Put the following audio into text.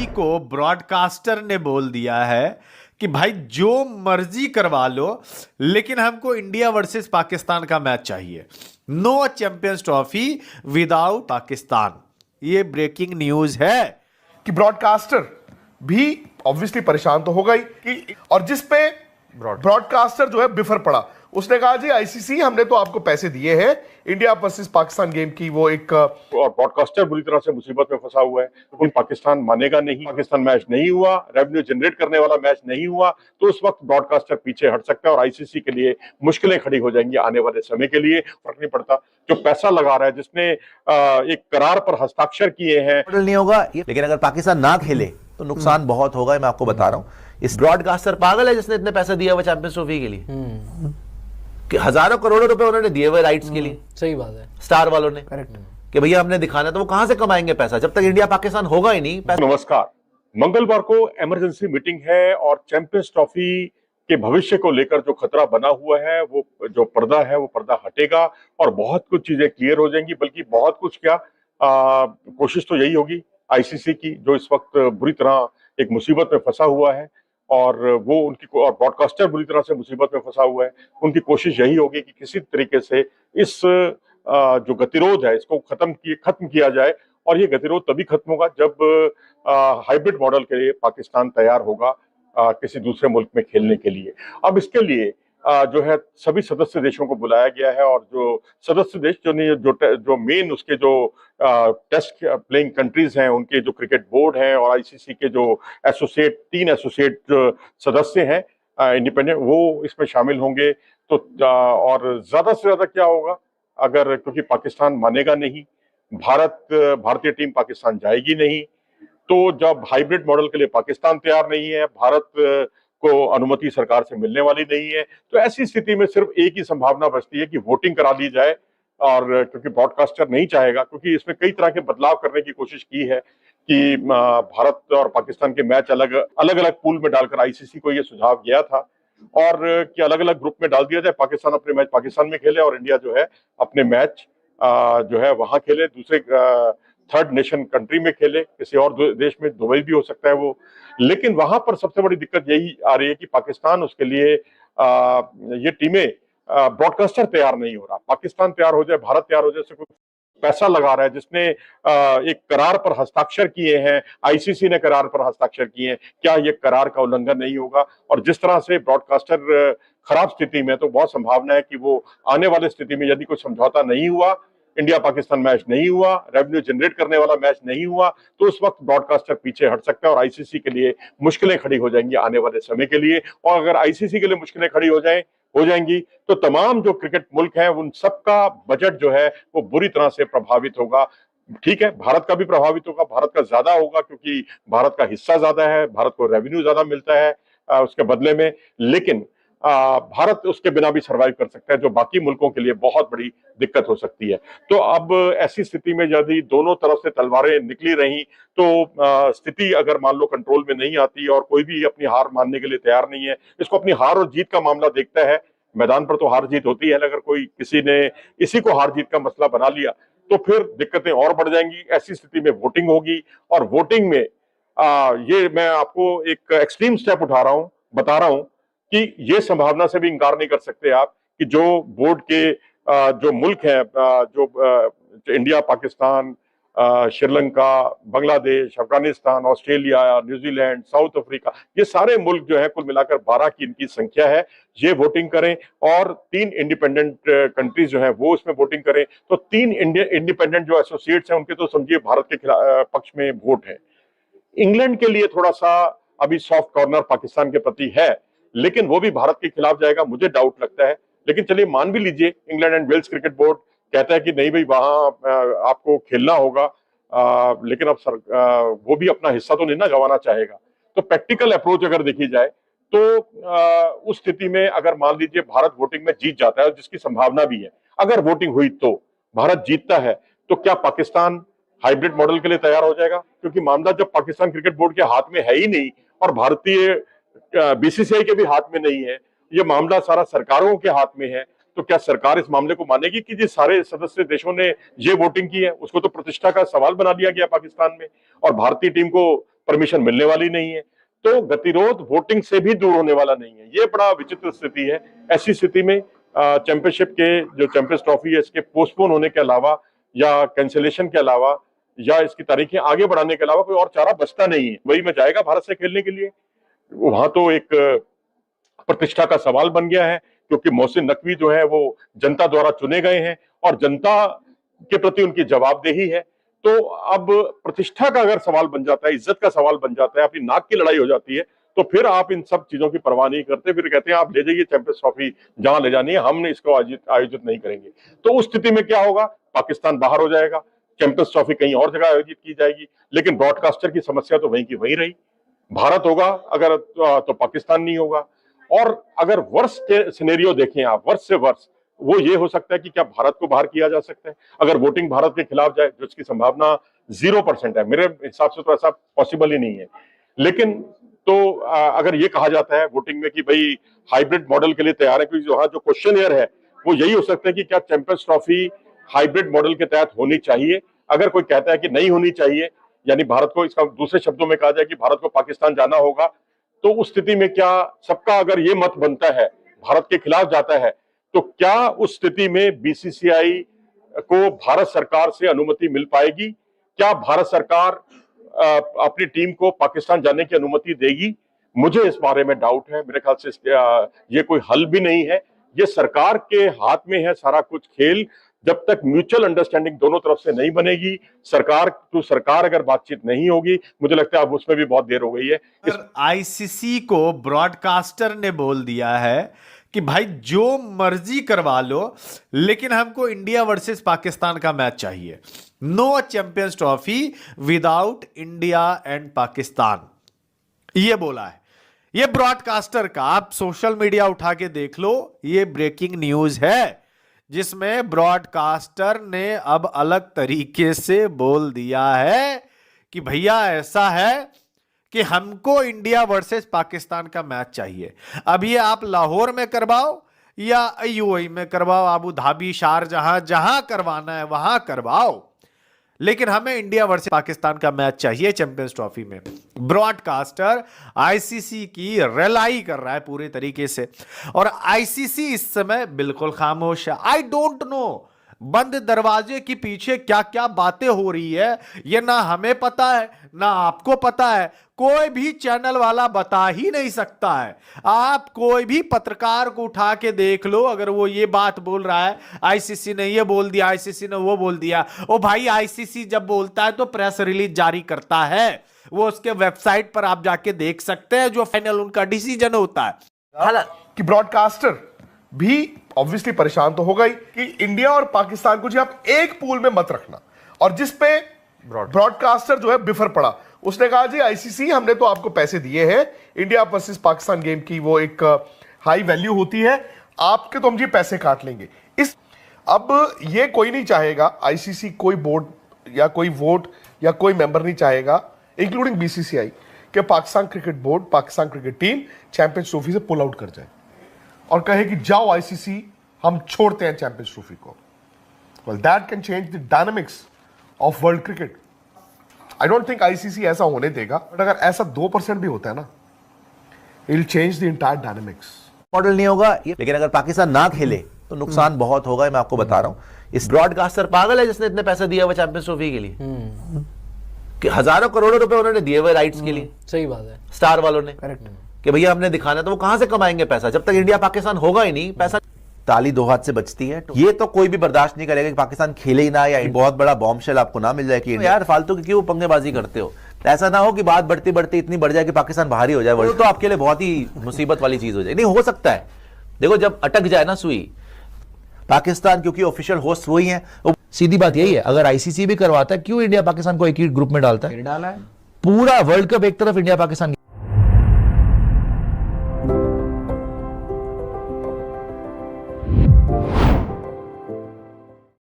को ब्रॉडकास्टर ने बोल दिया है कि भाई जो मर्जी करवा लो, लेकिन हमको इंडिया वर्सेस पाकिस्तान का मैच चाहिए। No Champions Trophy without Pakistan. ये ब्रेकिंग न्यूज है कि ब्रॉडकास्टर भी ऑब्वियसली परेशान तो होगा ही और जिस पे ब्रॉडकास्टर जो है बिफर पड़ा, उसने कहा जी आईसीसी हमने तो आपको पैसे दिए हैं इंडिया वर्सेस पाकिस्तान गेम की, वो एक और ब्रॉडकास्टर बुरी तरह से मुसीबत में फंसा हुआ है क्योंकि पाकिस्तान मानेगा नहीं, पाकिस्तान मैच नहीं हुआ, रेवेन्यू जनरेट करने वाला मैच नहीं हुआ, तो उस वक्त ब्रॉडकास्टर पीछे हट सकता है और आईसीसी के लिए मुश्किलें खड़ी हो जाएंगी आने वाले समय के लिए। फर्क नहीं पड़ता जो पैसा लगा रहा है, जिसने एक करार पर हस्ताक्षर किए हैं। नहीं होगा, लेकिन अगर पाकिस्तान ना खेले तो नुकसान बहुत होगा, मैं आपको बता रहा हूं। इस ब्रॉडकास्टर पागल है जिसने इतने पैसे दिया हुआ चैंपियंस ट्रॉफी के लिए, कि हजारों करोड़ों रुपए उन्होंने दिए हुए राइट्स के लिए। सही बात है, स्टार वालों ने करेक्ट कि भैया हमने दिखाना, तो वो कहां से कमाएंगे पैसा जब तक इंडिया पाकिस्तान होगा ही नहीं। नमस्कार, मंगलवार को इमरजेंसी मीटिंग है और चैंपियंस ट्रॉफी के भविष्य को लेकर जो खतरा बना हुआ है, वो जो पर्दा है वो पर्दा हटेगा और बहुत कुछ चीजें क्लियर हो जाएंगी। बल्कि बहुत कुछ क्या, कोशिश तो यही होगी आईसीसी की, जो इस वक्त बुरी तरह एक मुसीबत में फंसा हुआ है और वो उनकी, और ब्रॉडकास्टर बुरी तरह से मुसीबत में फंसा हुआ है, उनकी कोशिश यही होगी कि किसी तरीके से इस जो गतिरोध है इसको खत्म किया जाए। और ये गतिरोध तभी खत्म होगा जब हाइब्रिड मॉडल के लिए पाकिस्तान तैयार होगा किसी दूसरे मुल्क में खेलने के लिए। अब इसके लिए जो है सभी सदस्य देशों को बुलाया गया है और जो सदस्य देश जो मेन उसके जो टेस्ट प्लेइंग कंट्रीज हैं, उनके जो क्रिकेट बोर्ड हैं और आईसीसी के जो तीन एसोसिएट सदस्य हैं इंडिपेंडेंट, वो इसमें शामिल होंगे। तो और ज्यादा से ज्यादा क्या होगा, अगर क्योंकि पाकिस्तान मानेगा नहीं, भारतीय टीम पाकिस्तान जाएगी नहीं, तो जब हाइब्रिड मॉडल के लिए पाकिस्तान तैयार नहीं है, भारत को अनुमति सरकार से मिलने वाली नहीं है, तो ऐसी स्थिति में सिर्फ एक ही संभावना बचती है कि वोटिंग करा दी जाए। और क्योंकि ब्रॉडकास्टर नहीं चाहेगा, क्योंकि इसमें कई तरह के बदलाव करने की कोशिश की है कि भारत और पाकिस्तान के मैच अलग अलग पूल में डालकर, आईसीसी को यह सुझाव गया था और कि अलग अलग ग्रुप में डाल दिया जाए, पाकिस्तान अपने मैच पाकिस्तान में खेले और इंडिया जो है अपने मैच जो है वहां खेले, दूसरे थर्ड नेशन कंट्री में खेले, किसी और देश में, दुबई भी हो सकता है वो। लेकिन वहां पर सबसे बड़ी दिक्कत यही आ रही है कि पाकिस्तान, उसके लिए ये टीमें, ब्रॉडकास्टर तैयार नहीं हो रहा। पाकिस्तान तैयार हो जाए, भारत तैयार हो जाए, से कुछ पैसा लगा रहा है, जिसने एक करार पर हस्ताक्षर किए हैं, आईसीसी ने करार पर हस्ताक्षर किए हैं, क्या ये करार का उल्लंघन नहीं होगा? और जिस तरह से ब्रॉडकास्टर खराब स्थिति में, तो बहुत संभावना है कि वो आने वाली स्थिति में यदि कुछ समझौता नहीं हुआ, इंडिया पाकिस्तान मैच नहीं हुआ, रेवेन्यू जनरेट करने वाला मैच नहीं हुआ, तो उस वक्त ब्रॉडकास्टर पीछे हट सकता है और आईसीसी के लिए मुश्किलें खड़ी हो जाएंगी आने वाले समय के लिए। और अगर आईसीसी के लिए मुश्किलें खड़ी हो जाएंगी तो तमाम जो क्रिकेट मुल्क हैं उन सबका बजट जो है वो बुरी तरह से प्रभावित होगा। ठीक है, भारत का भी प्रभावित होगा, भारत का ज्यादा होगा क्योंकि भारत का हिस्सा ज्यादा है, भारत को रेवेन्यू ज्यादा मिलता है उसके बदले में, लेकिन भारत उसके बिना भी सरवाइव कर सकता है, जो बाकी मुल्कों के लिए बहुत बड़ी दिक्कत हो सकती है। तो अब ऐसी स्थिति में यदि दोनों तरफ से तलवारें निकली रही, तो स्थिति अगर मान लो कंट्रोल में नहीं आती और कोई भी अपनी हार मानने के लिए तैयार नहीं है, इसको अपनी हार और जीत का मामला देखता है। मैदान पर तो हार जीत होती है, अगर कोई किसी ने इसी को हार जीत का मसला बना लिया तो फिर दिक्कतें और बढ़ जाएंगी। ऐसी स्थिति में वोटिंग होगी और वोटिंग में ये मैं आपको एक एक्सट्रीम स्टेप बता रहा हूं कि ये संभावना से भी इंकार नहीं कर सकते आप कि जो बोर्ड के जो मुल्क हैं, जो India, Pakistan, Sri Lanka, Bangladesh, Afghanistan, Australia, New Zealand, south Africa, ये सारे मुल्क जो है कुल मिलाकर 12 की इनकी संख्या है, ये वोटिंग करें और 3 इंडिपेंडेंट कंट्रीज जो है वो इसमें वोटिंग करें, तो 3 इंडिपेंडेंट जो एसोसिएट्स हैं उनके तो समझिए भारत के पक्ष में वोट है। इंग्लैंड के लिए थोड़ा सा अभी सॉफ्ट कॉर्नर पाकिस्तान के प्रति है, लेकिन वो भी भारत के खिलाफ जाएगा, मुझे डाउट लगता है। लेकिन चलिए मान भी लीजिए England and Wales cricket board कहता है कि नहीं भाई वहां आपको खेलना होगा, लेकिन अब वो भी अपना हिस्सा तो नहीं ना गंवाना चाहेगा। तो प्रैक्टिकल अप्रोच अगर देखी जाए तो उस स्थिति में अगर मान लीजिए भारत वोटिंग में जीत जाता है, जिसकी संभावना भी है, अगर वोटिंग हुई तो भारत जीतता है, तो क्या पाकिस्तान हाइब्रिड मॉडल के लिए तैयार हो जाएगा? क्योंकि मामला जब पाकिस्तान क्रिकेट बोर्ड के हाथ में है ही नहीं और भारतीय बीसीसीआई के भी हाथ में नहीं है, ये मामला सारा सरकारों के हाथ में है, तो क्या सरकार इस मामले को मानेगी कि जिस सारे सदस्य देशों ने ये वोटिंग की है उसको तो प्रतिष्ठा का सवाल बना दिया गया पाकिस्तान में और भारतीय टीम को परमिशन मिलने वाली नहीं है, तो गतिरोध वोटिंग से भी दूर होने वाला नहीं है। ये बड़ा विचित्र स्थिति है। ऐसी स्थिति में चैंपियनशिप के जो चैंपियंस ट्रॉफी है इसके पोस्टपोन होने के अलावा या कैंसिलेशन के अलावा या इसकी तारीखें आगे बढ़ाने के अलावा कोई और चारा बचता नहीं है। वही में जाएगा भारत से खेलने के लिए। वहां तो एक प्रतिष्ठा का सवाल बन गया है, क्योंकि मोहसिन नकवी जो है वो जनता द्वारा चुने गए हैं और जनता के प्रति उनकी जवाबदेही है। तो अब प्रतिष्ठा का अगर सवाल बन जाता है, इज्जत का सवाल बन जाता है, अपनी नाक की लड़ाई हो जाती है, तो फिर आप इन सब चीजों की परवाह नहीं करते, फिर कहते हैं आप ले जाइए चैंपियंस ट्रॉफी जहां ले जानी है, हमने इसको आयोजित नहीं करेंगे। तो उस स्थिति में क्या होगा, पाकिस्तान बाहर हो जाएगा, चैंपियंस ट्रॉफी कहीं और जगह आयोजित की जाएगी, लेकिन ब्रॉडकास्टर की समस्या तो वहीं की वहीं रही। भारत होगा अगर तो पाकिस्तान नहीं होगा। और अगर वर्स्ट सिनेरियो देखें आप, वर्ष से वर्ष, वो ये हो सकता है कि क्या भारत को बाहर किया जा सकता है अगर वोटिंग भारत के खिलाफ जाए, जिसकी संभावना 0% है। मेरे हिसाब से तो ऐसा पॉसिबल ही नहीं है। लेकिन तो अगर ये कहा जाता है वोटिंग में कि भाई हाइब्रिड मॉडल के लिए तैयार है, क्योंकि वहां जो क्वेश्चन है वो यही हो सकता है कि क्या चैंपियंस ट्रॉफी हाइब्रिड मॉडल के तहत होनी चाहिए। अगर कोई कहता है कि नहीं होनी चाहिए, यानी भारत को, इसका दूसरे शब्दों में कहा जाए कि भारत को पाकिस्तान जाना होगा, तो उस स्थिति में क्या सबका अगर ये मत बनता है, भारत के खिलाफ जाता है, तो क्या उस स्थिति में बीसीसीआई को भारत सरकार से अनुमति मिल पाएगी? क्या भारत सरकार अपनी टीम को पाकिस्तान जाने की अनुमति देगी? मुझे इस बारे में डाउट है। मेरे ख्याल से ये कोई हल भी नहीं है। ये सरकार के हाथ में है सारा कुछ खेल। जब तक म्यूचुअल अंडरस्टैंडिंग दोनों तरफ से नहीं बनेगी, सरकार टू सरकार अगर बातचीत नहीं होगी, मुझे लगता है अब उसमें भी बहुत देर हो गई है। आईसीसी को ब्रॉडकास्टर ने बोल दिया है कि भाई जो मर्जी करवा लो, लेकिन हमको इंडिया वर्सेस पाकिस्तान का मैच चाहिए। No Champions Trophy without India and Pakistan, ये बोला है। ये ब्रॉडकास्टर का, आप सोशल मीडिया उठा के देख लो, ये ब्रेकिंग न्यूज है, जिसमें ब्रॉडकास्टर ने अब अलग तरीके से बोल दिया है कि भैया ऐसा है कि हमको इंडिया वर्सेस पाकिस्तान का मैच चाहिए। अब ये आप लाहौर में करवाओ या यूएई में करवाओ, अबू धाबी, शारजहां, जहां करवाना है वहां करवाओ, लेकिन हमें इंडिया वर्सेस पाकिस्तान का मैच चाहिए चैंपियंस ट्रॉफी में। ब्रॉडकास्टर आईसीसी की रिलाई कर रहा है पूरे तरीके से, और आईसीसी इस समय बिल्कुल खामोश है। आई डोंट नो बंद दरवाजे के पीछे क्या क्या बातें हो रही है, ये ना हमें पता है ना आपको पता है, कोई भी चैनल वाला बता ही नहीं सकता है। आप कोई भी पत्रकार को उठा के देख लो, अगर वो ये बात बोल रहा है आईसीसी ने ये बोल दिया, आईसीसी ने वो बोल दिया, ओ भाई आईसीसी जब बोलता है तो प्रेस रिलीज जारी करता है, वो उसके वेबसाइट पर आप जाके देख सकते हैं, जो फाइनल उनका डिसीजन होता है। कि ब्रॉडकास्टर भी ऑब्वियसली परेशान तो होगा ही कि इंडिया और पाकिस्तान को जी आप एक पूल में मत रखना, और जिस पे ब्रॉडकास्टर जो है बिफर पड़ा, उसने कहा जी आईसीसी हमने तो आपको पैसे दिए हैं, इंडिया वर्सेस पाकिस्तान गेम की वो एक हाई वैल्यू होती है, आपके तो हम जी पैसे काट लेंगे। अब ये कोई नहीं चाहेगा, आईसीसी कोई बोर्ड या कोई वोट या कोई मेंबर नहीं चाहेगा, इंक्लूडिंग बीसीसीआई, कि Pakistan cricket board, Pakistan cricket team champions trophy से पुल आउट कर जाए और कहे कि जाओ आईसीसी हम छोड़ते हैं चैंपियंस ट्रॉफी को। Well that can change the dynamics of world cricket. I don't think ICC ऐसा होने देगा, बट अगर ऐसा 2% भी होता है ना, it will change the entire dynamics. Model नहीं होगा, लेकिन अगर पाकिस्तान ना खेले तो नुकसान बहुत होगा, मैं आपको बता रहा हूं। इस ब्रॉडकास्टर पागल है जिसने इतने पैसे दिए हुए चैंपियंस ट्रॉफी के लिए, कि हजारों करोड़ों रुपए उन्होंने दिए हुए राइट्स के लिए। सही बात है, स्टार वालों ने, करेक्ट, कि भैया हमने दिखाना, तो वो कहां से कमाएंगे पैसा जब तक इंडिया पाकिस्तान होगा ही नहीं। पैसा ताली दो हाथ से बचती है, ये तो कोई भी बर्दाश्त नहीं करेगा कि पाकिस्तान खेले ही ना, या बहुत बड़ा बॉम्बशेल आपको ना मिल जाए कि यार फालतू की क्यों पंगेबाजी करते हो। ऐसा ना हो कि बात बढ़ती बढ़ती इतनी बढ़ जाए कि पाकिस्तान बाहर ही हो जाए, वो तो आपके लिए बहुत ही मुसीबत वाली चीज हो जाए। नहीं हो सकता है, देखो जब अटक जाए ना सुई, पाकिस्तान क्योंकि ऑफिशियल होस्ट वही है। सीधी बात यही है, अगर आईसीसी भी करवाता है, क्यों इंडिया पाकिस्तान को एक ही ग्रुप में डालता है? डाला है पूरा वर्ल्ड कप एक तरफ, इंडिया पाकिस्तान